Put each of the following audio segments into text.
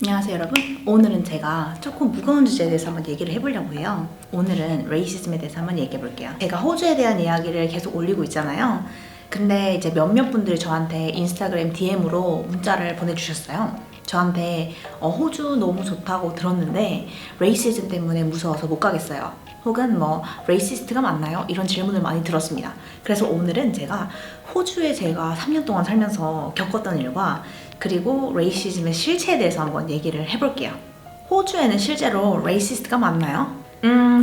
안녕하세요 여러분. 오늘은 제가 조금 무거운 주제에 대해서 한번 얘기를 해보려고 해요. 오늘은 레이시즘에 대해서 한번 얘기해 볼게요. 제가 호주에 대한 이야기를 계속 올리고 있잖아요. 근데 이제 몇몇 분들이 저한테 인스타그램 DM으로 문자를 보내주셨어요. 저한테 호주 너무 좋다고 들었는데 레이시즘 때문에 무서워서 못 가겠어요. 혹은 뭐 레이시스트가 맞나요? 이런 질문을 많이 들었습니다. 그래서 오늘은 제가 호주에 제가 3년 동안 살면서 겪었던 일과 그리고 레이시즘의 실체에 대해서 한번 얘기를 해볼게요. 호주에는 실제로 레이시스트가 많나요?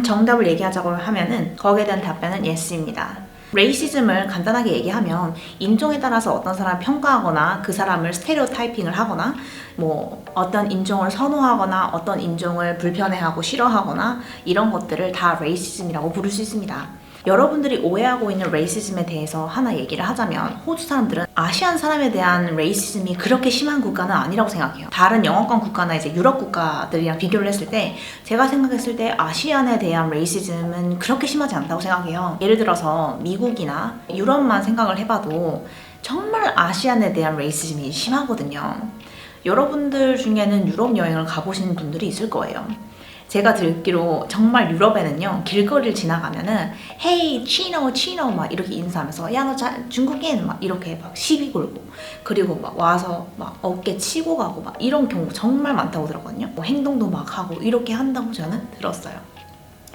정답을 얘기하자고 하면은 거기에 대한 답변은 yes입니다. 레이시즘을 간단하게 얘기하면 인종에 따라서 어떤 사람을 평가하거나 그 사람을 스테레오타이핑을 하거나 뭐 어떤 인종을 선호하거나 어떤 인종을 불편해하고 싫어하거나 이런 것들을 다 레이시즘이라고 부를 수 있습니다. 여러분들이 오해하고 있는 레이시즘에 대해서 하나 얘기를 하자면 호주 사람들은 아시안 사람에 대한 레이시즘이 그렇게 심한 국가는 아니라고 생각해요. 다른 영어권 국가나 이제 유럽 국가들이랑 비교를 했을 때 제가 생각했을 때 아시안에 대한 레이시즘은 그렇게 심하지 않다고 생각해요. 예를 들어서 미국이나 유럽만 생각을 해봐도 정말 아시안에 대한 레이시즘이 심하거든요. 여러분들 중에는 유럽 여행을 가보신 분들이 있을 거예요. 제가 듣기로 정말 유럽에는요 길거리를 지나가면은 헤이 치노 치노 막 이렇게 인사하면서 야 너 중국인 막 이렇게 막 시비 걸고 그리고 막 와서 막 어깨 치고 가고 막 이런 경우 정말 많다고 들었거든요. 뭐 행동도 막 하고 이렇게 한다고 저는 들었어요.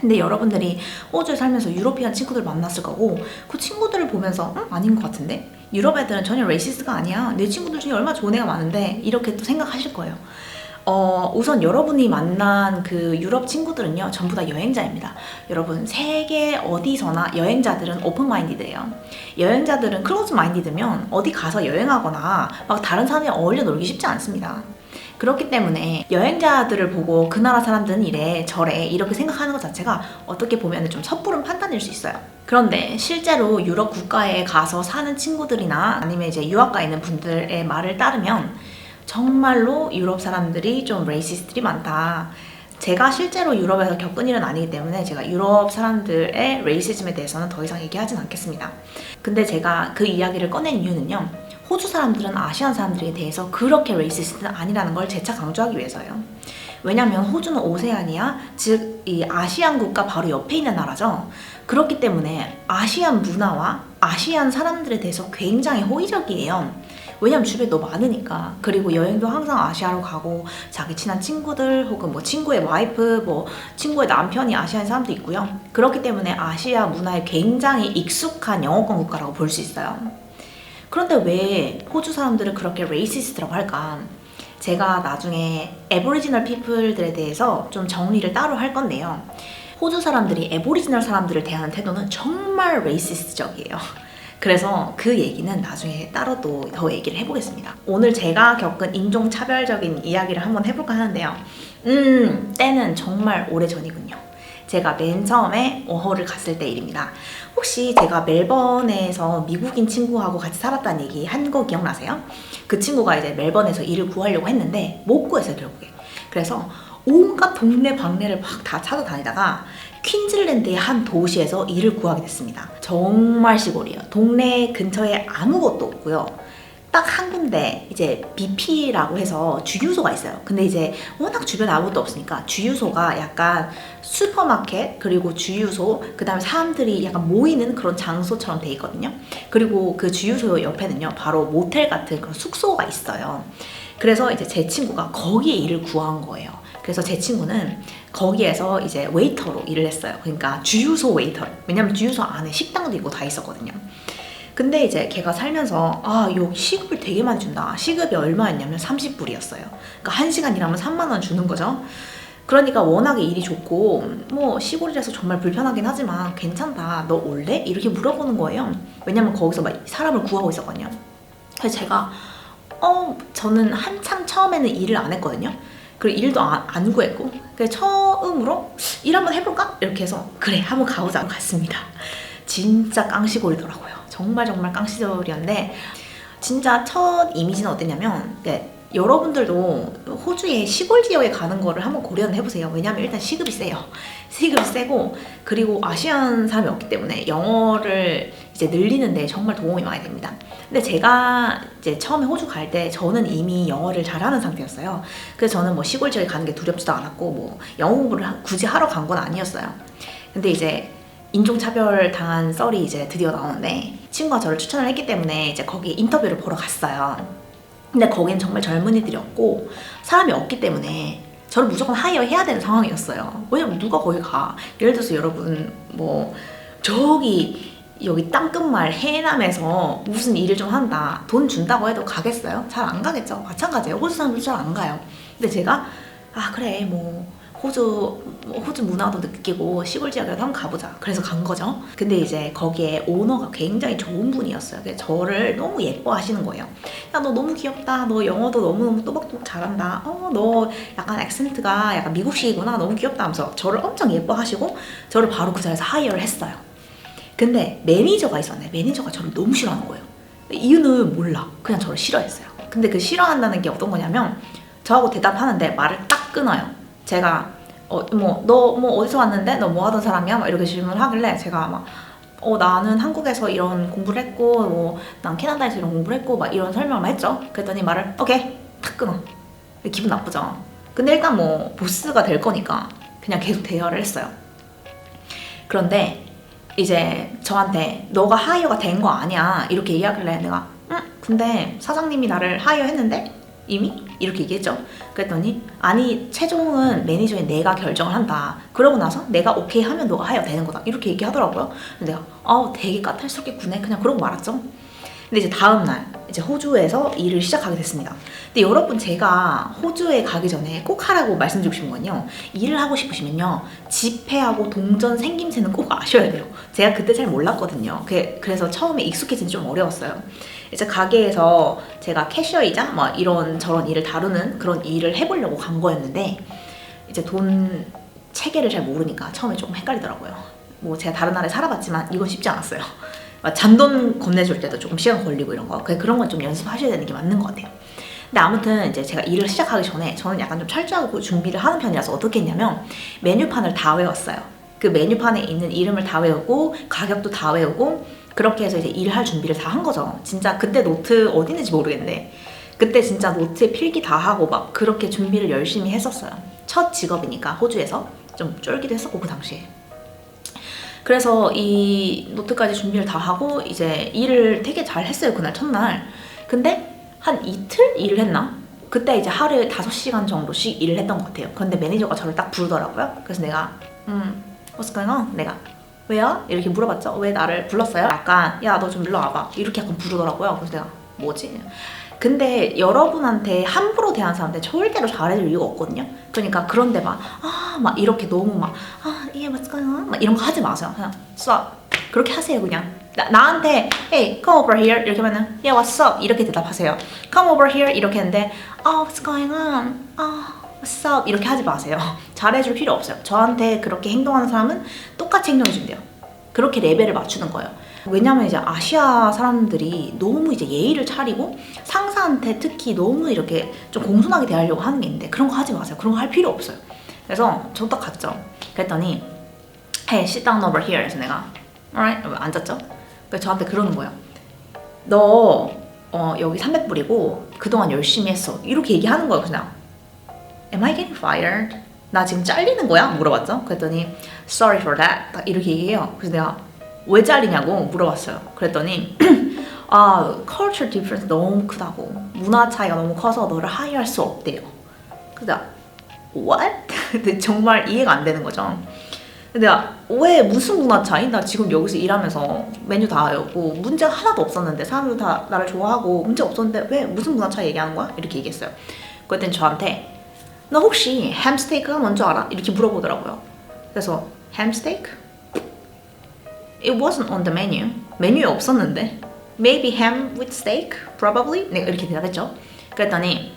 근데 여러분들이 호주에 살면서 유러피안 친구들 만났을 거고 그 친구들을 보면서 아닌 것 같은데? 유럽 애들은 전혀 레이시스트가 아니야. 내 친구들 중에 얼마나 좋은 애가 많은데 이렇게 또 생각하실 거예요. 우선 여러분이 만난 그 유럽 친구들은요 전부 다 여행자입니다. 여러분 세계 어디서나 여행자들은 오픈 마인디드예요. 여행자들은 클로즈 마인디드면 어디 가서 여행하거나 막 다른 사람이 어울려 놀기 쉽지 않습니다. 그렇기 때문에 여행자들을 보고 그 나라 사람들은 이래 저래 이렇게 생각하는 것 자체가 어떻게 보면 좀 섣부른 판단일 수 있어요. 그런데 실제로 유럽 국가에 가서 사는 친구들이나 아니면 이제 유학 가 있는 분들의 말을 따르면 정말로 유럽 사람들이 좀 레이시스트들이 많다. 제가 실제로 유럽에서 겪은 일은 아니기 때문에 제가 유럽 사람들의 레이시즘에 대해서는 더 이상 얘기하진 않겠습니다. 근데 제가 그 이야기를 꺼낸 이유는요. 호주 사람들은 아시안 사람들에 대해서 그렇게 레이시스트는 아니라는 걸 재차 강조하기 위해서요. 왜냐면 호주는 오세아니아, 즉 이 아시안 국가 바로 옆에 있는 나라죠. 그렇기 때문에 아시안 문화와 아시안 사람들에 대해서 굉장히 호의적이에요. 왜냐면 주변에 너무 많으니까. 그리고 여행도 항상 아시아로 가고 자기 친한 친구들 혹은 뭐 친구의 와이프 뭐 친구의 남편이 아시안 사람도 있고요. 그렇기 때문에 아시아 문화에 굉장히 익숙한 영어권 국가라고 볼 수 있어요. 그런데 왜 호주 사람들을 그렇게 레이시스트라고 할까? 제가 나중에 애보리지널 피플들에 대해서 좀 정리를 따로 할 건데요. 호주 사람들이 애보리지널 사람들을 대하는 태도는 정말 레이시스트적이에요. 그래서 그 얘기는 나중에 따로 또 더 얘기를 해보겠습니다. 오늘 제가 겪은 인종차별적인 이야기를 한번 해볼까 하는데요. 때는 정말 오래전이군요. 제가 맨 처음에 오호를 갔을 때 일입니다. 혹시 제가 멜번에서 미국인 친구하고 같이 살았다는 얘기 한 거 기억나세요? 그 친구가 이제 멜번에서 일을 구하려고 했는데 못 구했어요 결국에. 그래서 온갖 동네 방네를 막 다 찾아다니다가 퀸즐랜드의 한 도시에서 일을 구하게 됐습니다. 정말 시골이에요. 동네 근처에 아무것도 없고요. 딱 한 군데 이제 BP라고 해서 주유소가 있어요. 근데 이제 워낙 주변에 아무것도 없으니까 주유소가 약간 슈퍼마켓 그리고 주유소 그 다음에 사람들이 약간 모이는 그런 장소처럼 돼 있거든요. 그리고 그 주유소 옆에는요 바로 모텔 같은 그런 숙소가 있어요. 그래서 이제 제 친구가 거기에 일을 구한 거예요. 그래서 제 친구는 거기에서 이제 웨이터로 일을 했어요. 그러니까 주유소 웨이터. 왜냐면 주유소 안에 식당도 있고 다 있었거든요. 근데 이제 걔가 살면서 여기 시급을 되게 많이 준다. 시급이 얼마였냐면 30불이었어요. 그러니까 1시간 일하면 3만 원 주는 거죠. 그러니까 워낙에 일이 좋고 뭐 시골이라서 정말 불편하긴 하지만 괜찮다. 너 올래? 이렇게 물어보는 거예요. 왜냐면 거기서 막 사람을 구하고 있었거든요. 그래서 제가 저는 한참 처음에는 일을 안 했거든요. 그리고 일도 안 구했고 그래서 처음으로 일 한번 해볼까? 이렇게 해서 그래 한번 가보자 갔습니다. 진짜 깡시골이더라고요. 정말 깡시골이었는데 진짜 첫 이미지는 어땠냐면 여러분들도 호주의 시골 지역에 가는 거를 한번 고려는 해보세요. 왜냐면 일단 시급이 세요. 시급이 세고, 그리고 아시안 사람이 없기 때문에 영어를 이제 늘리는데 정말 도움이 많이 됩니다. 근데 제가 이제 처음에 호주 갈 때 저는 이미 영어를 잘하는 상태였어요. 그래서 저는 뭐 시골 지역에 가는 게 두렵지도 않았고, 뭐 영어 공부를 굳이 하러 간 건 아니었어요. 근데 이제 인종차별 당한 썰이 이제 드디어 나오는데, 친구가 저를 추천을 했기 때문에 이제 거기 인터뷰를 보러 갔어요. 근데 거긴 정말 젊은이들이었고 사람이 없기 때문에 저를 무조건 하이어 해야 되는 상황이었어요. 왜냐면 누가 거기 가? 예를 들어서 여러분 뭐 저기 여기 땅끝말 해남에서 무슨 일을 좀 한다, 돈 준다고 해도 가겠어요? 잘 안 가겠죠. 마찬가지예요. 호주 사람들 잘 안 가요. 근데 제가 그래 뭐 호주 문화도 느끼고 시골 지역이라도 한번 가보자. 그래서 간 거죠. 근데 이제 거기에 오너가 굉장히 좋은 분이었어요. 그래서 저를 너무 예뻐하시는 거예요. 야, 너 너무 귀엽다. 너 영어도 너무너무 또박또박 잘한다. 너 약간 액센트가 약간 미국식이구나. 너무 귀엽다 하면서 저를 엄청 예뻐하시고 저를 바로 그 자리에서 하이어를 했어요. 근데 매니저가 있었네. 매니저가 저를 너무 싫어하는 거예요. 이유는 몰라. 그냥 저를 싫어했어요. 근데 그 싫어한다는 게 어떤 거냐면 저하고 대답하는데 말을 딱 끊어요. 제가 너 어디서 왔는데? 너 뭐 하던 사람이야? 막 이렇게 질문을 하길래 제가 막 나는 한국에서 이런 공부를 했고 난 캐나다에서 이런 공부를 했고 막 이런 설명을 했죠. 그랬더니 말을 오케이 탁 끊어. 기분 나쁘죠. 근데 일단 뭐 보스가 될 거니까 그냥 계속 대화를 했어요. 그런데 이제 저한테 너가 하이어가 된 거 아니야 이렇게 얘기하길래 내가 근데 사장님이 나를 하이어 했는데 이미? 이렇게 얘기했죠. 그랬더니 아니 최종은 매니저인 내가 결정을 한다. 그러고 나서 내가 오케이 하면 너가 하이어 되는 거다. 이렇게 얘기하더라고요. 근데 내가 되게 까탈스럽게 구네. 그냥 그러고 말았죠. 근데 이제 다음날 이제 호주에서 일을 시작하게 됐습니다. 근데 여러분 제가 호주에 가기 전에 꼭 하라고 말씀드리고 싶은 건요. 일을 하고 싶으시면요. 집회하고 동전 생김새는 꼭 아셔야 돼요. 제가 그때 잘 몰랐거든요. 그래서 처음에 익숙해지는 좀 어려웠어요. 이제 가게에서 제가 캐셔이자 뭐 이런 저런 일을 다루는 그런 일을 해보려고 간 거였는데 이제 돈 체계를 잘 모르니까 처음에 조금 헷갈리더라고요. 뭐 제가 다른 나라에 살아봤지만 이건 쉽지 않았어요. 잔돈 건네줄 때도 조금 시간 걸리고 이런 거. 그런 건 좀 연습하셔야 되는 게 맞는 것 같아요. 근데 아무튼 이제 제가 일을 시작하기 전에 저는 약간 좀 철저하고 준비를 하는 편이라서 어떻게 했냐면 메뉴판을 다 외웠어요. 그 메뉴판에 있는 이름을 다 외우고 가격도 다 외우고 그렇게 해서 이제 일을 할 준비를 다 한 거죠. 진짜 그때 노트 어디 있는지 모르겠는데 그때 진짜 노트에 필기 다 하고 막 그렇게 준비를 열심히 했었어요. 첫 직업이니까 호주에서 좀 쫄기도 했었고 그 당시에. 그래서 이 노트까지 준비를 다 하고 이제 일을 되게 잘 했어요. 그날 첫날. 근데 한 이틀 일을 했나? 그때 이제 하루에 5시간 정도씩 일을 했던 것 같아요. 그런데 매니저가 저를 딱 부르더라고요. 그래서 내가 what's going on? 내가 왜요? 이렇게 물어봤죠. 왜 나를 불렀어요? 약간 야 너 좀 일로 와봐 이렇게 약간 부르더라고요. 그래서 내가 뭐지? 근데 여러분한테 함부로 대한 사람한테 절대로 잘해줄 이유가 없거든요. 그러니까 그런데 막 이렇게 너무 이게 what's going on? 막 이런 거 하지 마세요. 그냥 stop 그렇게 하세요. 그냥 나한테 hey come over here 이렇게 하면은 yeah what's up 이렇게 대답하세요. come over here 이렇게 했는데 what's going on? what's up 이렇게 하지 마세요. 잘해줄 필요 없어요. 저한테 그렇게 행동하는 사람은 똑같이 행동해주면 돼요. 그렇게 레벨을 맞추는 거예요. 왜냐면 이제 아시아 사람들이 너무 이제 예의를 차리고 상사한테 특히 너무 이렇게 좀 공손하게 대하려고 하는 게 있는데 그런 거 하지 마세요. 그런 거 할 필요 없어요. 그래서 저 딱 갔죠. 그랬더니 hey sit down over here 그래서 내가 alright 앉았죠. 그래서 저한테 그러는 거예요. 너 여기 300불이고 그동안 열심히 했어 이렇게 얘기하는 거예요. 그냥 am I getting fired? 나 지금 잘리는 거야? 물어봤죠. 그랬더니 sorry for that 딱 이렇게 얘기해요. 그래서 내가 왜 잘리냐고 물어봤어요. 그랬더니 culture difference 너무 크다고 문화 차이가 너무 커서 너를 하이할 수 없대요. 그래서 내가 what? 근데 정말 이해가 안 되는 거죠. 근데 내가 왜 무슨 문화 차이? 나 지금 여기서 일하면서 메뉴 다 외우고 문제가 하나도 없었는데 사람들 다 나를 좋아하고 문제 없었는데 왜 무슨 문화 차이 얘기하는 거야? 이렇게 얘기했어요. 그랬더니 저한테 너 혹시 햄스테이크가 뭔지 알아? 이렇게 물어보더라고요. 그래서 햄스테이크? It wasn't on the menu. 메뉴에 없었는데 Maybe ham with steak? Probably? 내가 이렇게 대답했죠. 그랬더니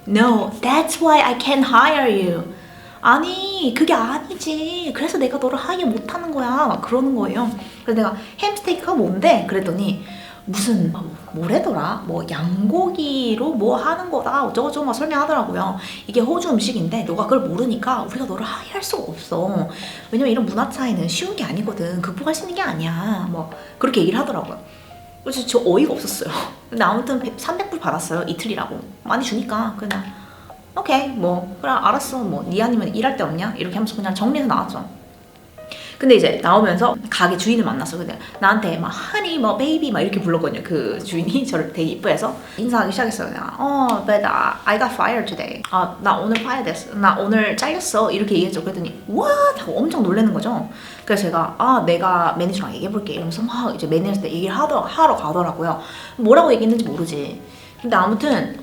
No, that's why I can't hire you. 아니 그게 아니지. 그래서 내가 너를 하이어 못하는 거야. 막 그러는 거예요. 그래서 내가 햄스테이크가 뭔데? 그랬더니 무슨 뭐래더라? 뭐 양고기로 뭐 하는 거다 어쩌고저쩌고 막 설명하더라고요. 이게 호주 음식인데 너가 그걸 모르니까 우리가 너를 하게 할 수가 없어. 왜냐면 이런 문화 차이는 쉬운 게 아니거든. 극복할 수 있는 게 아니야. 뭐 그렇게 얘기를 하더라고요. 그래서 저 어이가 없었어요. 근데 아무튼 300불 받았어요. 이틀이라고. 많이 주니까 그냥 오케이 뭐 그래 알았어 뭐 니 아니면 일할 데 없냐? 이렇게 하면서 그냥 정리해서 나왔죠. 근데 이제 나오면서 가게 주인을 만났어. 근데 나한테 막 하니 뭐 베이비 막 이렇게 불렀거든요. 그 주인이 저를 되게 이뻐해서 인사하기 시작했어요. 그냥 but I got fired today. 나 오늘 fire 됐어. 나 오늘 잘렸어. 이렇게 얘기했죠. 그랬더니 what? 하고 엄청 놀라는 거죠. 그래서 제가 내가 매니저랑 얘기해볼게 이러면서 막 이제 매니저한테 얘기를 하러 가더라고요. 뭐라고 얘기했는지 모르지. 근데 아무튼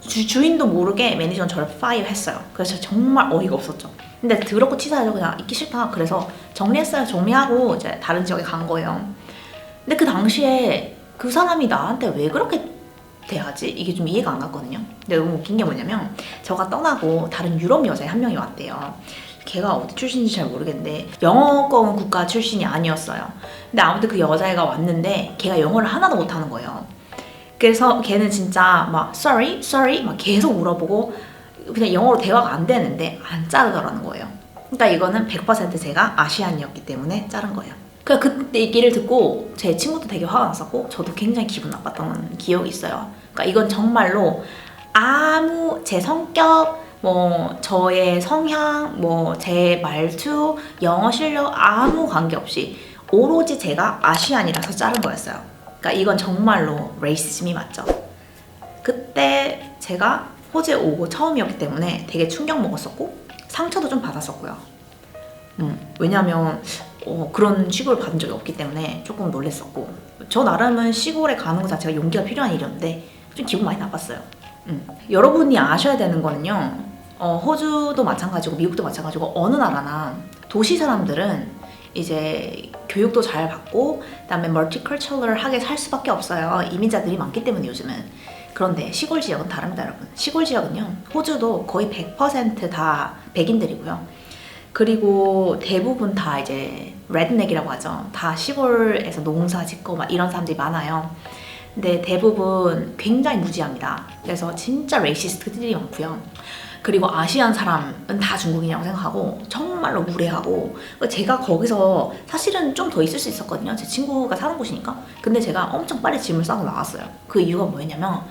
주인도 모르게 매니저는 저를 fire 했어요. 그래서 정말 어이가 없었죠. 근데 더럽고 치사해서 그냥 있기 싫다. 그래서 정리했어요. 정리하고 이제 다른 지역에 간 거예요. 근데 그 당시에 그 사람이 나한테 왜 그렇게 대하지? 이게 좀 이해가 안 갔거든요. 근데 너무 웃긴 게 뭐냐면 저가 떠나고 다른 유럽 여자애 한 명이 왔대요. 걔가 어디 출신인지 잘 모르겠는데 영어권 국가 출신이 아니었어요. 근데 아무튼 그 여자애가 왔는데 걔가 영어를 하나도 못하는 거예요. 그래서 걔는 진짜 막 sorry 막 계속 물어보고 그냥 영어로 대화가 안 되는데 안 자르더라는 거예요. 그러니까 이거는 100% 제가 아시안이었기 때문에 자른 거예요. 그때 얘기를 듣고 제 친구도 되게 화가 났었고 저도 굉장히 기분 나빴던 기억이 있어요. 그러니까 이건 정말로 아무 제 성격, 뭐 저의 성향, 뭐 제 말투, 영어 실력 아무 관계없이 오로지 제가 아시안이라서 자른 거였어요. 그러니까 이건 정말로 레이시즘이 맞죠. 그때 제가 호주에 오고 처음이었기 때문에 되게 충격 먹었었고 상처도 좀 받았었고요. 왜냐면 그런 취급을 받은 적이 없기 때문에 조금 놀랬었고 저 나름은 시골에 가는 것 자체가 용기가 필요한 일이었는데 좀 기분 많이 나빴어요. 여러분이 아셔야 되는 거는요. 호주도 마찬가지고 미국도 마찬가지고 어느 나라나 도시 사람들은 이제 교육도 잘 받고 그다음에 멀티컬처럴하게 살 수밖에 없어요. 이민자들이 많기 때문에 요즘은. 그런데 시골 지역은 다릅니다, 여러분. 시골 지역은요, 호주도 거의 100%다 백인들이고요. 그리고 대부분 다 이제 레드넥이라고 하죠. 다 시골에서 농사 짓고 막 이런 사람들이 많아요. 근데 대부분 굉장히 무지합니다. 그래서 진짜 레이시스트들이 많고요. 그리고 아시안 사람은 다 중국인이라고 생각하고 정말로 무례하고 제가 거기서 사실은 좀 더 있을 수 있었거든요. 제 친구가 사는 곳이니까. 근데 제가 엄청 빨리 짐을 싸고 나왔어요. 그 이유가 뭐였냐면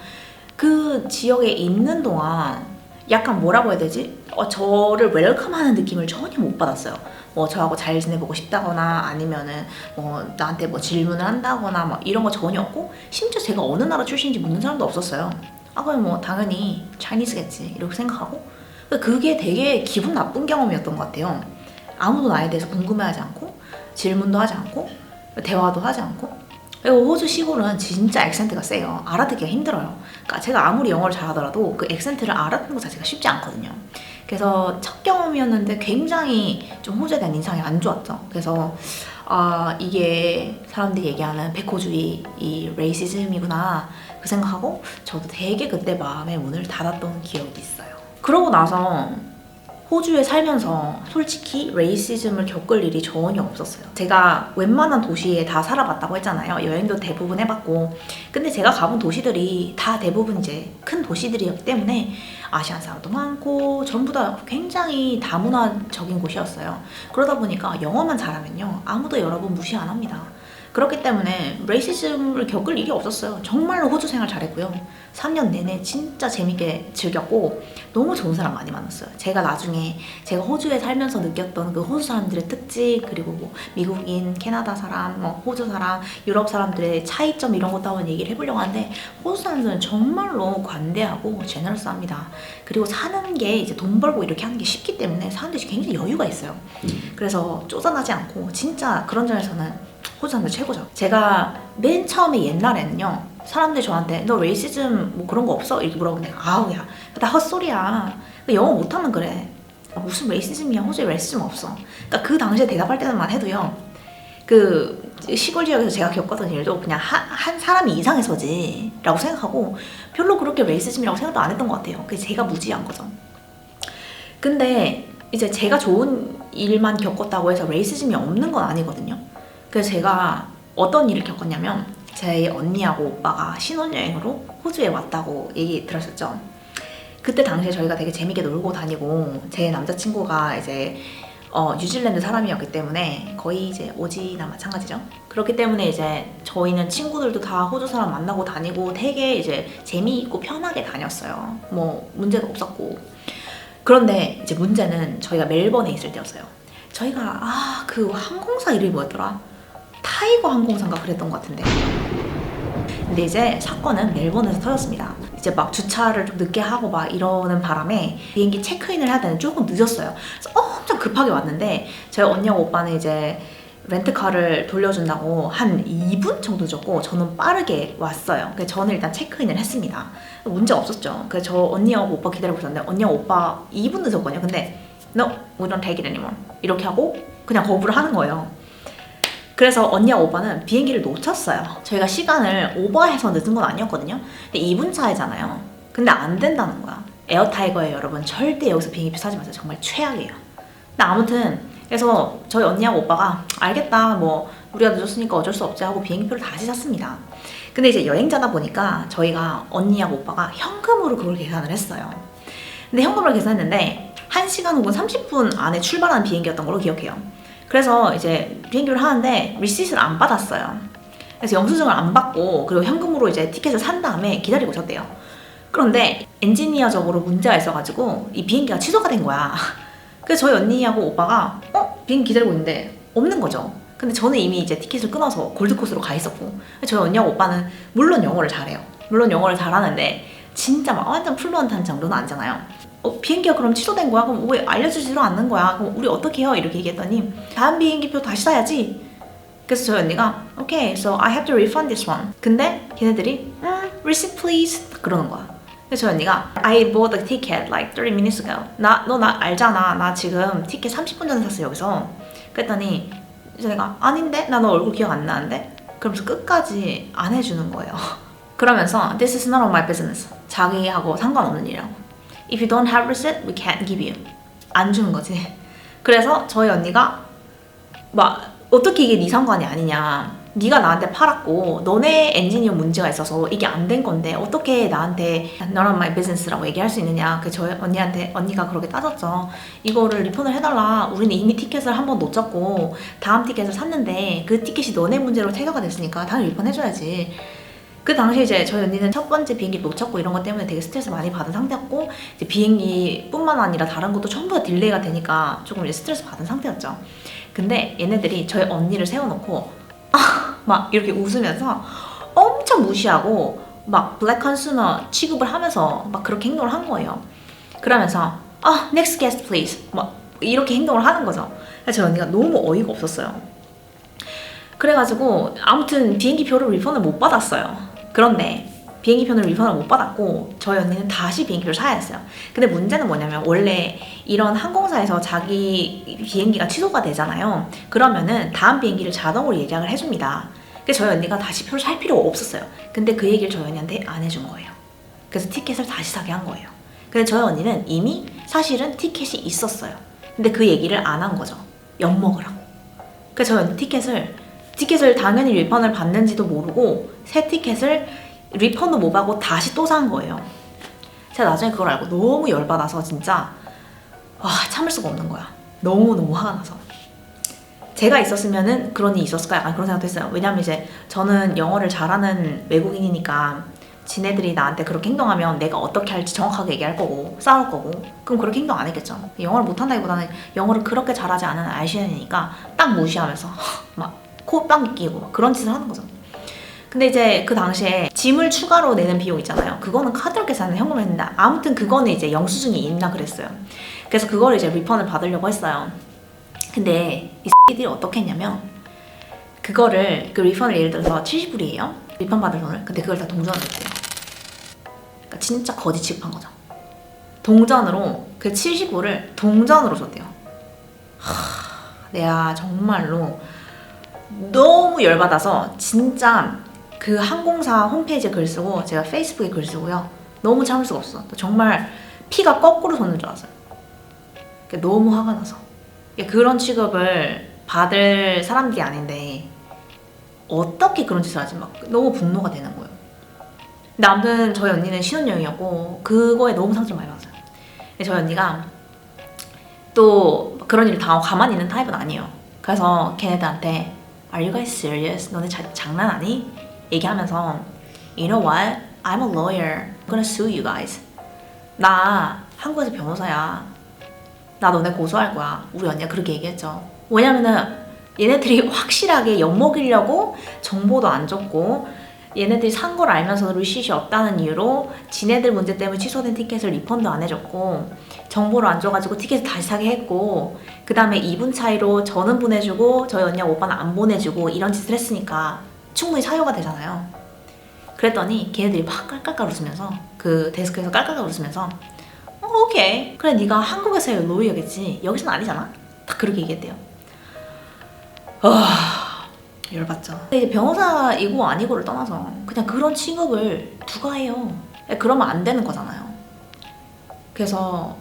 그 지역에 있는 동안 약간 뭐라고 해야 되지? 저를 웰컴하는 느낌을 전혀 못 받았어요. 뭐 저하고 잘 지내보고 싶다거나 아니면은 뭐 나한테 뭐 질문을 한다거나 막 이런 거 전혀 없고 심지어 제가 어느 나라 출신인지 묻는 사람도 없었어요. 그럼 뭐 당연히 차이니스겠지 이렇게 생각하고 그게 되게 기분 나쁜 경험이었던 것 같아요. 아무도 나에 대해서 궁금해하지 않고 질문도 하지 않고 대화도 하지 않고 그리고 호주 시골은 진짜 액센트가 세요. 알아듣기가 힘들어요. 그러니까 제가 아무리 영어를 잘하더라도 그 액센트를 알아듣는 것 자체가 쉽지 않거든요. 그래서 첫 경험이었는데 굉장히 좀 호주에 대한 인상이 안 좋았죠. 그래서 이게 사람들이 얘기하는 백호주의, 이 레이시즘이구나 그 생각하고 저도 되게 그때 마음의 문을 닫았던 기억이 있어요. 그러고 나서 호주에 살면서 솔직히 레이시즘을 겪을 일이 전혀 없었어요. 제가 웬만한 도시에 다 살아봤다고 했잖아요. 여행도 대부분 해봤고 근데 제가 가본 도시들이 다 대부분 이제 큰 도시들이었기 때문에 아시안 사람도 많고 전부 다 굉장히 다문화적인 곳이었어요. 그러다 보니까 영어만 잘하면요 아무도 여러분 무시 안 합니다. 그렇기 때문에 레이시즘을 겪을 일이 없었어요. 정말로 호주 생활 잘했고요. 3년 내내 진짜 재밌게 즐겼고 너무 좋은 사람 많이 만났어요. 제가 나중에 제가 호주에 살면서 느꼈던 그 호주 사람들의 특징 그리고 뭐 미국인, 캐나다 사람, 뭐 호주 사람, 유럽 사람들의 차이점 이런 것도 한번 얘기를 해보려고 하는데 호주 사람들은 정말로 관대하고 제너럴스합니다. 그리고 사는 게 이제 돈 벌고 이렇게 하는 게 쉽기 때문에 사람들이 굉장히 여유가 있어요. 그래서 쪼잔하지 않고 진짜 그런 점에서는 호주 사람들 최고죠. 제가 맨 처음에 옛날에는요 사람들이 저한테 너 레이시즘 뭐 그런 거 없어? 이렇게 물어보는데 아우 야 나 헛소리야. 영어 못하면 그래. 무슨 레이시즘이야. 호주에 레이시즘 없어. 그러니까 그 당시에 대답할 때만 해도요 그 시골 지역에서 제가 겪었던 일도 그냥 한 사람이 이상해서지 라고 생각하고 별로 그렇게 레이시즘이라고 생각도 안 했던 것 같아요. 그게 제가 무지한 거죠. 근데 이제 제가 좋은 일만 겪었다고 해서 레이시즘이 없는 건 아니거든요. 그래서 제가 어떤 일을 겪었냐면 제 언니하고 오빠가 신혼여행으로 호주에 왔다고 얘기 들으셨죠? 그때 당시에 저희가 되게 재밌게 놀고 다니고 제 남자친구가 이제 뉴질랜드 사람이었기 때문에 거의 이제 오지나 마찬가지죠. 그렇기 때문에 이제 저희는 친구들도 다 호주 사람 만나고 다니고 되게 이제 재미있고 편하게 다녔어요. 뭐 문제도 없었고. 그런데 이제 문제는 저희가 멜번에 있을 때였어요. 저희가 그 항공사 이름이 뭐였더라? 타이거 항공사인가 그랬던 것 같은데. 근데 이제 사건은 멜번에서 터졌습니다. 이제 막 주차를 좀 늦게 하고 막 이러는 바람에 비행기 체크인을 해야 되는데 조금 늦었어요. 그래서 엄청 급하게 왔는데 저희 언니하고 오빠는 이제 렌트카를 돌려준다고 한 2분 정도 줬고 저는 빠르게 왔어요. 그래서 저는 일단 체크인을 했습니다. 문제 없었죠. 그래서 저 언니하고 오빠 기다리고 있었는데 언니하고 오빠 2분 늦었거든요. 근데 No, we don't take it anymore. 이렇게 하고 그냥 거부를 하는 거예요. 그래서 언니와 오빠는 비행기를 놓쳤어요. 저희가 시간을 오버해서 늦은 건 아니었거든요. 근데 2분 차이잖아요. 근데 안 된다는 거야. 에어타이거에 여러분 절대 여기서 비행기표 사지 마세요. 정말 최악이에요. 근데 아무튼 그래서 저희 언니하고 오빠가 알겠다 뭐 우리가 늦었으니까 어쩔 수 없지 하고 비행기표를 다시 샀습니다. 근데 이제 여행자다 보니까 저희가 언니하고 오빠가 현금으로 그걸 계산을 했어요. 근데 현금으로 계산했는데 1시간 혹은 30분 안에 출발하는 비행기였던 걸로 기억해요. 그래서 이제 비행기를 하는데 리시트를 안 받았어요. 그래서 영수증을 안 받고 그리고 현금으로 이제 티켓을 산 다음에 기다리고 있었대요. 그런데 엔지니어적으로 문제가 있어가지고 이 비행기가 취소가 된 거야. 그래서 저희 언니하고 오빠가 비행기 기다리고 있는데 없는 거죠. 근데 저는 이미 이제 티켓을 끊어서 골드코스로 가 있었고 저희 언니하고 오빠는 물론 영어를 잘해요. 물론 영어를 잘하는데 진짜 막 완전 플루언트한 정도는 아니잖아요. 비행기가 그럼 취소된 거야? 그럼 왜 알려주지도 않는 거야? 그럼 우리 어떻게 해요? 이렇게 얘기했더니 다음 비행기표 다시 사야지. 그래서 저희 언니가 Okay, so I have to refund this one. 근데 걔네들이 receipt please 그러는 거야. 그래서 저희 언니가 I bought the ticket like 30 minutes ago. 너 나 알잖아. 나 지금 티켓 30분 전에 샀어 여기서. 그랬더니 제가 아닌데? 나 너 얼굴 기억 안 나는데? 그러면서 끝까지 안 해주는 거예요. 그러면서 This is none of my business. 자기하고 상관없는 일이라고. If you don't have receipt, we can't give you. 안 주는 거지. 그래서 저희 언니가 막 어떻게 이게 네 상관이 아니냐. 네가 나한테 팔았고 너네 엔지니어 문제가 있어서 이게 안 된 건데 어떻게 나한테 none of my business라고 얘기할 수 있느냐. 그 저희 언니한테 언니가 그렇게 따졌죠. 이거를 리펀을 해달라. 우리는 이미 티켓을 한 번 놓쳤고 다음 티켓을 샀는데 그 티켓이 너네 문제로 태가가 됐으니까 당연히 리펀 해줘야지. 그 당시에 이제 저희 언니는 첫 번째 비행기 놓쳤고 이런 것 때문에 되게 스트레스 많이 받은 상태였고 이제 비행기뿐만 아니라 다른 것도 전부 다 딜레이가 되니까 조금 이제 스트레스 받은 상태였죠. 근데 얘네들이 저희 언니를 세워놓고 막 이렇게 웃으면서 엄청 무시하고 막 블랙 컨슈머 취급을 하면서 막 그렇게 행동을 한 거예요. 그러면서 next guest please 막 이렇게 행동을 하는 거죠. 그래서 저희 언니가 너무 어이가 없었어요. 그래가지고 아무튼 비행기표를 리펀을 못 받았어요. 그런데 비행기표는 리펀을 못 받았고 저희 언니는 다시 비행기표를 사야 했어요. 근데 문제는 뭐냐면 원래 이런 항공사에서 자기 비행기가 취소가 되잖아요. 그러면은 다음 비행기를 자동으로 예약을 해줍니다. 그래서 저희 언니가 다시 표를 살 필요가 없었어요. 근데 그 얘기를 저희 언니한테 안 해준 거예요. 그래서 티켓을 다시 사게 한 거예요. 근데 저희 언니는 이미 사실은 티켓이 있었어요. 근데 그 얘기를 안 한 거죠. 엿먹으라고. 그래서 저희 언니 티켓을 당연히 리펀을 받는지도 모르고 새 티켓을 리펀도 못 받고 다시 또 산 거예요. 제가 나중에 그걸 알고 너무 열받아서 진짜 참을 수가 없는 거야. 너무너무 화가 나서. 제가 있었으면은 그런 일이 있었을까 약간 그런 생각도 했어요. 왜냐면 이제 저는 영어를 잘하는 외국인이니까 지네들이 나한테 그렇게 행동하면 내가 어떻게 할지 정확하게 얘기할 거고 싸울 거고 그럼 그렇게 행동 안 했겠죠. 영어를 못한다기보다는 영어를 그렇게 잘하지 않은 아시안이니까 딱 무시하면서 막 코빵 끼고 그런 짓을 하는 거죠. 근데 이제 그 당시에 짐을 추가로 내는 비용 있잖아요. 그거는 카드로 계산을 현금을 했는데 아무튼 그거는 이제 영수증이 있나 그랬어요. 그래서 그거를 이제 리펀을 받으려고 했어요. 근데 이 새끼들이 어떻게 했냐면 그거를 그 리펀을 예를 들어서 70불이에요. 리펀 받을 돈을. 근데 그걸 다 동전으로 줬대요. 그러니까 진짜 거지 취급한 거죠. 동전으로 그 70불을 동전으로 줬대요. 내가 정말로 너무 열받아서 진짜 그 항공사 홈페이지에 글 쓰고 제가 페이스북에 글 쓰고요. 너무 참을 수가 없어. 정말 피가 거꾸로 솟는 줄 알았어요. 너무 화가 나서. 그런 취급을 받을 사람들이 아닌데 어떻게 그런 짓을 하지? 막 너무 분노가 되는 거예요. 근데 아무튼 저희 언니는 신혼여행이었고 그거에 너무 상처를 많이 받았어요. 근데 저희 언니가 또 그런 일을 당하고 가만히 있는 타입은 아니에요. 그래서 걔네들한테 Are you guys serious? 너네 장난하니? 얘기하면서 You know what? I'm a lawyer. I'm gonna sue you guys. 나 한국에서 변호사야. 나 너네 고소할 거야. 우리 언니가 그렇게 얘기했죠. 왜냐면은 얘네들이 확실하게 엿먹이려고 정보도 안 줬고 얘네들이 산 걸 알면서도 리시트이 없다는 이유로 지네들 문제 때문에 취소된 티켓을 리펀드 안 해줬고 정보를 안 줘가지고 티켓을 다시 사게 했고 그 다음에 2분 차이로 저는 보내주고 저희 언니와 오빠는 안 보내주고 이런 짓을 했으니까 충분히 사유가 되잖아요. 그랬더니 걔네들이 막 깔깔깔 웃으면서 그 데스크에서 깔깔깔 웃으면서 오케이 그래 네가 한국에서의 로이어겠지 여기서는 아니잖아? 딱 그렇게 얘기했대요. 열받죠. 근데 이제 변호사이고 아니고를 떠나서 그냥 그런 취급을 누가 해요. 그러면 안 되는 거잖아요. 그래서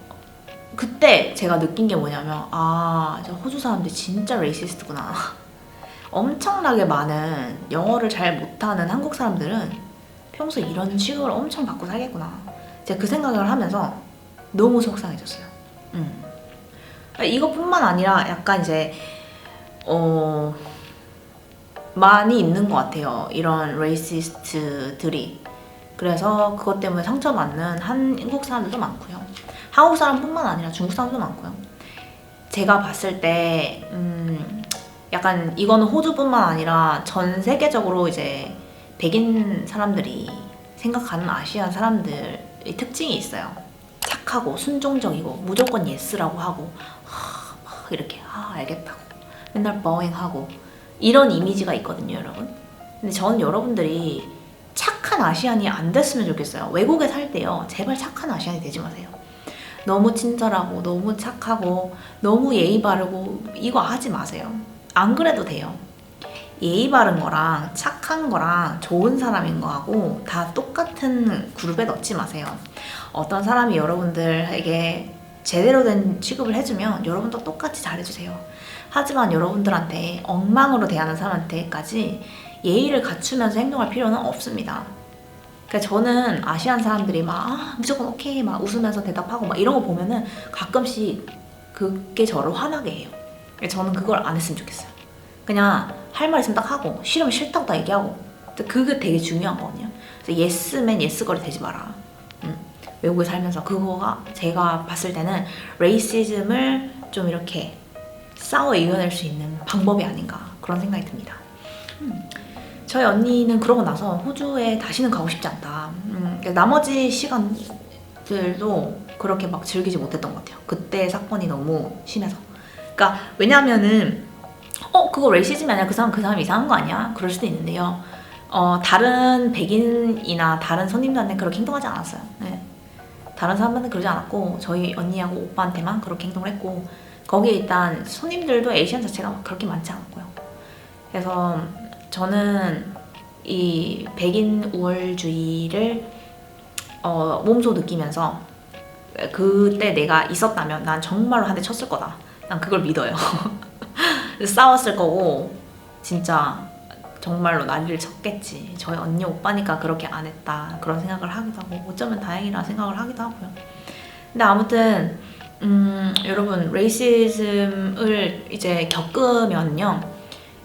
그때 제가 느낀 게 뭐냐면 저 호주 사람들이 진짜 레이시스트구나. 엄청나게 많은 영어를 잘 못하는 한국 사람들은 평소에 이런 취급을 엄청 받고 살겠구나. 제가 그 생각을 하면서 너무 속상해졌어요. 이것뿐만 아니라 약간 이제 많이 있는 것 같아요. 이런 레이시스트들이. 그래서 그것 때문에 상처받는 한국 사람들도 많고요. 한국 사람뿐만 아니라 중국 사람도 많고요. 제가 봤을 때 약간 이거는 호주뿐만 아니라 전 세계적으로 이제 백인 사람들이 생각하는 아시안 사람들의 특징이 있어요. 착하고 순종적이고 무조건 예스라고 하고 막 이렇게 알겠다고 맨날 버잉하고 이런 이미지가 있거든요, 여러분. 근데 저는 여러분들이 착한 아시안이 안 됐으면 좋겠어요. 외국에 살 때요, 제발 착한 아시안이 되지 마세요. 너무 친절하고 너무 착하고 너무 예의 바르고 이거 하지 마세요. 안 그래도 돼요. 예의 바른 거랑 착한 거랑 좋은 사람인 거하고 다 똑같은 그룹에 넣지 마세요. 어떤 사람이 여러분들에게 제대로 된 취급을 해주면 여러분도 똑같이 잘해주세요. 하지만 여러분들한테 엉망으로 대하는 사람한테까지 예의를 갖추면서 행동할 필요는 없습니다. 그러니까 저는 아시안 사람들이 막 무조건 오케이 막 웃으면서 대답하고 막 이런 거 보면은 가끔씩 그게 저를 화나게 해요. 저는 그걸 안 했으면 좋겠어요. 그냥 할 말 있으면 딱 하고 싫으면 싫다고 딱 얘기하고 그게 되게 중요한 거거든요. 그래서 예스맨 예스걸이 되지 마라. 외국에 살면서 그거가 제가 봤을 때는 레이시즘을 좀 이렇게 싸워 이겨낼 수 있는 방법이 아닌가 그런 생각이 듭니다. 저희 언니는 그러고 나서 호주에 다시는 가고 싶지 않다. 나머지 시간들도 그렇게 막 즐기지 못했던 것 같아요. 그때 사건이 너무 심해서. 그러니까 왜냐면은 그거 레이시즘이 아니라 그 사람 이상한 거 아니야? 그럴 수도 있는데요. 다른 백인이나 다른 손님들한테 그렇게 행동하지 않았어요. 네. 다른 사람한테 그러지 않았고 저희 언니하고 오빠한테만 그렇게 행동을 했고 거기에 일단 손님들도 에이시안 자체가 그렇게 많지 않았고요. 그래서 저는 이 백인 우월주의를 몸소 느끼면서 그때 내가 있었다면 난 정말로 한 대 쳤을 거다. 난 그걸 믿어요. 싸웠을 거고 진짜 정말로 난리를 쳤겠지. 저희 언니 오빠니까 그렇게 안 했다 그런 생각을 하기도 하고 어쩌면 다행이라 생각을 하기도 하고요. 근데 아무튼 여러분 레이시즘을 이제 겪으면요,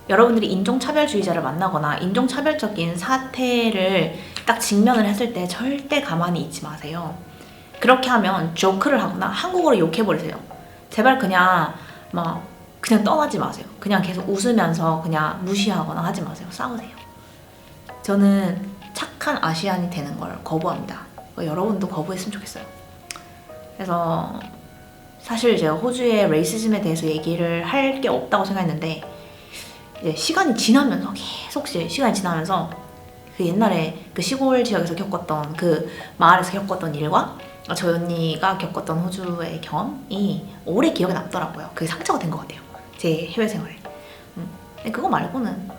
여러분들이 인종차별주의자를 만나거나 인종차별적인 사태를 딱 직면을 했을 때 절대 가만히 있지 마세요. 그렇게 하면 조크를 하거나 한국어로 욕해버리세요. 제발 그냥 그냥 떠나지 마세요. 그냥 계속 웃으면서 그냥 무시하거나 하지 마세요. 싸우세요. 저는 착한 아시안이 되는 걸 거부합니다. 여러분도 거부했으면 좋겠어요. 그래서 사실 제가 호주의 레이시즘에 대해서 얘기를 할 게 없다고 생각했는데 이제 시간이 지나면서 계속 시간이 지나면서 그 옛날에 그 시골 지역에서 겪었던 그 마을에서 겪었던 일과 저희 언니가 겪었던 호주의 경험이 오래 기억에 남더라고요. 그게 상처가 된 것 같아요. 제 해외 생활에. 그거 말고는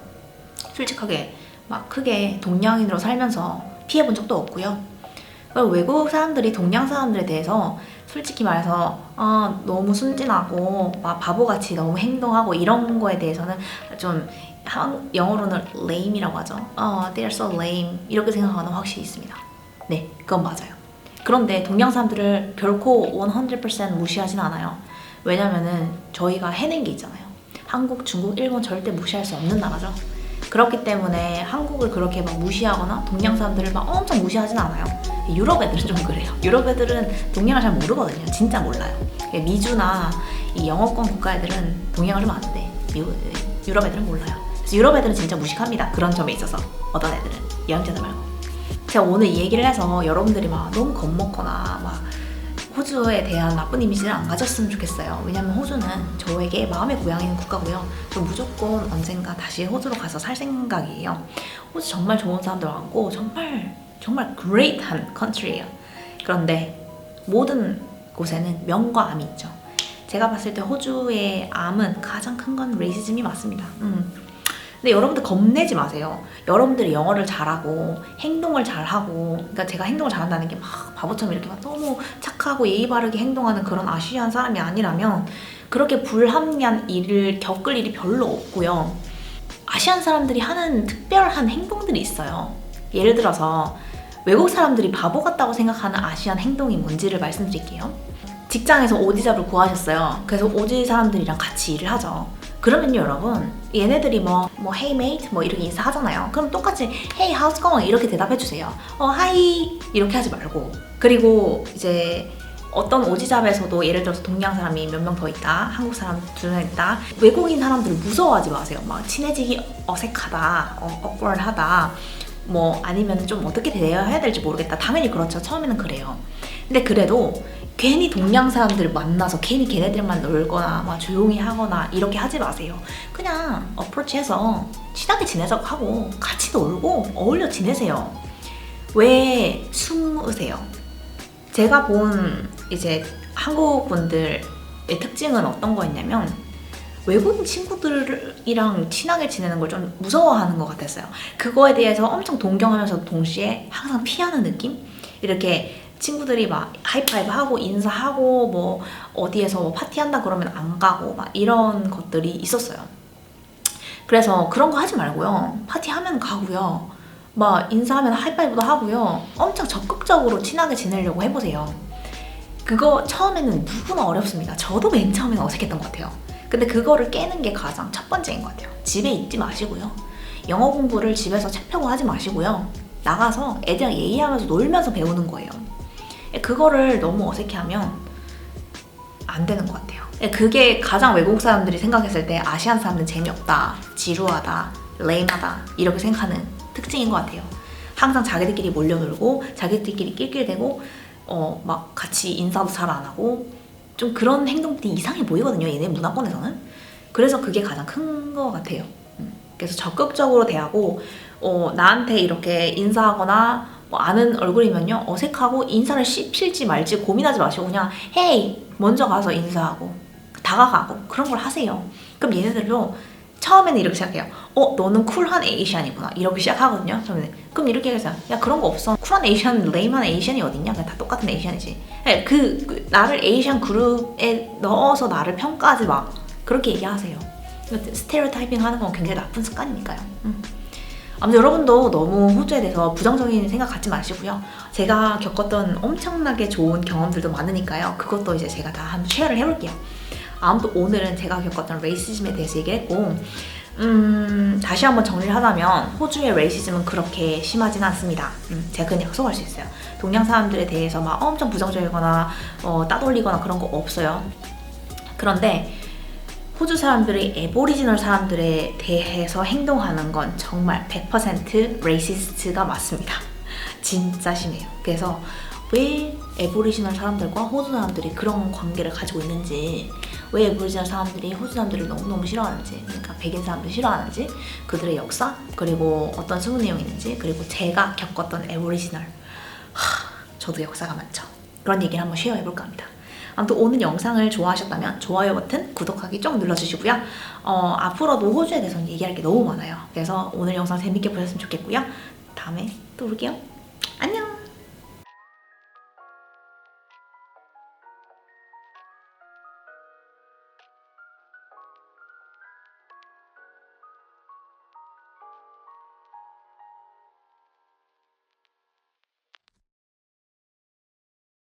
솔직하게 막 크게 동양인으로 살면서 피해본 적도 없고요. 외국 사람들이 동양 사람들에 대해서 솔직히 말해서 너무 순진하고 막 바보같이 너무 행동하고 이런 거에 대해서는 좀 영어로는 lame이라고 하죠. They're so lame 이렇게 생각하는 확실히 있습니다. 네, 그건 맞아요. 그런데 동양 사람들을 결코 100% 무시하진 않아요. 왜냐면은 저희가 해낸 게 있잖아요. 한국, 중국, 일본 절대 무시할 수 없는 나라죠. 그렇기 때문에 한국을 그렇게 막 무시하거나 동양 사람들을 막 엄청 무시하진 않아요. 유럽 애들은 좀 그래요. 유럽 애들은 동양을 잘 모르거든요. 진짜 몰라요. 미주나 이 영어권 국가 애들은 동양을 좀 아는데 유럽 애들은 몰라요. 그래서 유럽 애들은 진짜 무식합니다. 그런 점에 있어서 어떤 애들은 여행자들 말고. 제가 오늘 이 얘기를 해서 여러분들이 막 너무 겁먹거나 막 호주에 대한 나쁜 이미지를 안 가졌으면 좋겠어요. 왜냐면 호주는 저에게 마음의 고향인 국가고요. 저 무조건 언젠가 다시 호주로 가서 살 생각이에요. 호주 정말 좋은 사람들 많고 정말 great한 country예요. 그런데 모든 곳에는 명과 암이 있죠. 제가 봤을 때 호주의 암은 가장 큰 건 레이시즘이 맞습니다. 근데 여러분들 겁내지 마세요. 여러분들이 영어를 잘하고 행동을 잘하고, 그러니까 제가 행동을 잘한다는 게 막 바보처럼 이렇게 막 너무 착하고 예의 바르게 행동하는 그런 아시안 사람이 아니라면 그렇게 불합리한 일을 겪을 일이 별로 없고요. 아시안 사람들이 하는 특별한 행동들이 있어요. 예를 들어서 외국 사람들이 바보 같다고 생각하는 아시안 행동이 뭔지를 말씀드릴게요. 직장에서 오지잡을 구하셨어요. 그래서 오지 사람들이랑 같이 일을 하죠. 그러면요 여러분, 얘네들이 뭐 hey mate 뭐 이렇게 인사하잖아요. 그럼 똑같이 hey how's going 이렇게 대답해주세요. hi 이렇게 하지 말고. 그리고 이제 어떤 오지잡에서도 예를 들어서 동양 사람이 몇 명 더 있다, 한국 사람 2명 있다, 외국인 사람들을 무서워하지 마세요. 막 친해지기 어색하다, awkward하다, 뭐 아니면 좀 어떻게 대해야 될지 모르겠다. 당연히 그렇죠. 처음에는 그래요. 근데 그래도 괜히 동양 사람들을 만나서 괜히 걔네들만 놀거나 막 조용히 하거나 이렇게 하지 마세요. 그냥 어프로치해서 친하게 지내자고 하고 같이 놀고 어울려 지내세요. 왜 숨으세요? 제가 본 이제 한국 분들의 특징은 어떤 거였냐면 외국인 친구들이랑 친하게 지내는 걸 좀 무서워하는 것 같았어요. 그거에 대해서 엄청 동경하면서 동시에 항상 피하는 느낌? 이렇게 친구들이 막 하이파이브 하고 인사하고 뭐 어디에서 뭐 파티한다 그러면 안 가고 막 이런 것들이 있었어요. 그래서 그런 거 하지 말고요. 파티하면 가고요. 막 인사하면 하이파이브도 하고요. 엄청 적극적으로 친하게 지내려고 해보세요. 그거 처음에는 누구나 어렵습니다. 저도 맨 처음에는 어색했던 것 같아요. 근데 그거를 깨는 게 가장 첫 번째인 것 같아요. 집에 있지 마시고요. 영어 공부를 집에서 책 펴고 하지 마시고요. 나가서 애들이랑 얘기하면서 놀면서 배우는 거예요. 그거를 너무 어색해하면 안 되는 것 같아요. 그게 가장 외국 사람들이 생각했을 때 아시안 사람들은 재미없다, 지루하다, 레임하다 이렇게 생각하는 특징인 것 같아요. 항상 자기들끼리 몰려놀고 자기들끼리 낄낄대고 막 같이 인사도 잘 안 하고 좀 그런 행동들이 이상해 보이거든요. 얘네 문화권에서는. 그래서 그게 가장 큰 것 같아요. 그래서 적극적으로 대하고 나한테 이렇게 인사하거나 뭐 아는 얼굴이면요 어색하고 인사를 씹힐지 말지 고민하지 마시고 그냥 헤이 먼저 가서 인사하고 다가가고 그런 걸 하세요. 그럼 얘네들도 처음에는 이렇게 시작해요. 너는 쿨한 에이시안이구나 이렇게 시작하거든요. 그럼 이렇게 해서 야 그런 거 없어. 쿨한 에이시안, 레임한 에이시안이 어딨냐? 그냥 다 똑같은 에이시안이지. 그 나를 에이시안 그룹에 넣어서 나를 평가하지 마. 그렇게 얘기하세요. 스테레오타이핑 하는 건 굉장히 나쁜 습관이니까요. 아무튼 여러분도 너무 호주에 대해서 부정적인 생각 갖지 마시고요. 제가 겪었던 엄청나게 좋은 경험들도 많으니까요. 그것도 이제 제가 다 한번 쉐어를 해볼게요. 아무튼 오늘은 제가 겪었던 레이시즘에 대해서 얘기를 했고 다시 한번 정리를 하자면 호주의 레이시즘은 그렇게 심하진 않습니다. 제가 그냥 약속할 수 있어요. 동양 사람들에 대해서 막 엄청 부정적이거나 따돌리거나 그런 거 없어요. 그런데 호주 사람들이 애보리지널 사람들에 대해서 행동하는 건 정말 100% 레이시스트가 맞습니다. 진짜 심해요. 그래서 왜 애보리지널 사람들과 호주 사람들이 그런 관계를 가지고 있는지, 왜 애보리지널 사람들이 호주 사람들을 너무너무 싫어하는지, 그러니까 백인 사람들 싫어하는지, 그들의 역사, 그리고 어떤 숨은 내용이 있는지, 그리고 제가 겪었던 애보리지널, 저도 역사가 많죠. 그런 얘기를 한번 쉐어해볼까 합니다. 아무튼 오늘 영상을 좋아하셨다면 좋아요 버튼, 구독하기 쭉 눌러주시고요. 앞으로도 호주에 대해서 얘기할 게 너무 많아요. 그래서 오늘 영상 재밌게 보셨으면 좋겠고요. 다음에 또 올게요. 안녕!